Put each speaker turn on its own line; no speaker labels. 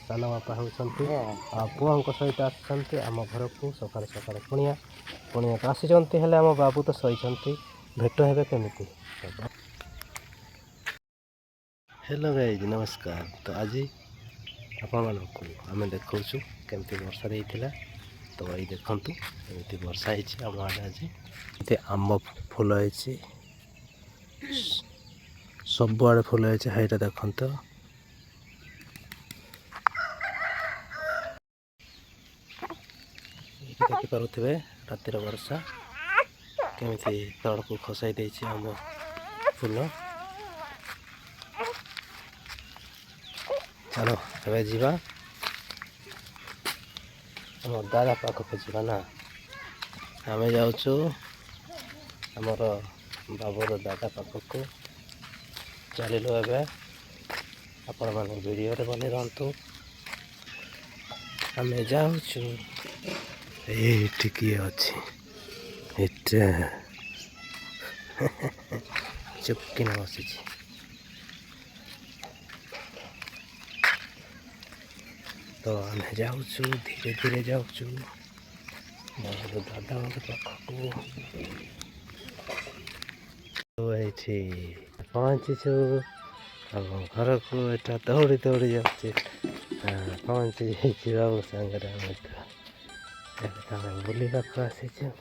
ସାନ ବାପା ହେଉଛନ୍ତି ଆଉ ପୁଅଙ୍କ ସହିତ ଆସିଛନ୍ତି ଆମ ଘରକୁ ସକାଳେ ସକାଳେ କୁଣିଆ ତ ଆସିଛନ୍ତି, ହେଲେ ଆମ ବାବୁ ତ ଶୋଇଛନ୍ତି। ଭେଟ ହେବେ କେମିତି? ହ୍ୟାଲୋ ଗାଇଜ୍, ନମସ୍କାର। ତ ଆଜି ଆପଣମାନଙ୍କୁ ଆମେ ଦେଖାଉଛୁ କେମିତି ବର୍ଷା ଦେଇଥିଲା। ତ ଏଇ ଦେଖନ୍ତୁ ଏମିତି ବର୍ଷା ହେଇଛି ଆମ ଆଡ଼େ ଆଜି। ଏମିତି ଆମ୍ବ ଫୁଲ ହେଇଛି, ସବୁଆଡ଼େ ଫୁଲ ହେଇଛି। ହେଇଟା ଦେଖନ୍ତୁ, ଦେଖିପାରୁଥିବେ ରାତିର ବର୍ଷା କେମିତି ତଳକୁ ଖସାଇ ଦେଇଛି ଆମ୍ବ ଫୁଲ। ଚାଲ ଏବେ ଯିବା ଆମ ଦାଦା ପାଖକୁ ଯିବା ନା। ଆମେ ଯାଉଛୁ ଆମର ବାବୁର ଦାଦା ପାଖକୁ। ଚାଲିଲୁ ଏବେ, ଆପଣମାନେ ଭିଡ଼ିଓରେ ବନେଇ ରହନ୍ତୁ। ଆମେ ଯାଉଛୁ। ଏଇଠି କିଏ ଅଛି? ଏଟା ଚୁପକିନା ବସିଛି। ତ ଆମେ ଯାଉଛୁ, ଧୀରେ ଧୀରେ ଯାଉଛୁ ମୋର ଦାଦାଙ୍କ ପାଖକୁ। ଏଇଠି ପହଞ୍ଚିଛୁ ଆମ ଘରକୁ। ଏଟା ଦୌଡ଼ି ଦୌଡ଼ି ଯାଉଛି, ପହଞ୍ଚି ଯାଇଛି ବାବୁ ସାଙ୍ଗରେ। ଆମେ ବୁଲିବାକୁ ଆସିଛୁ।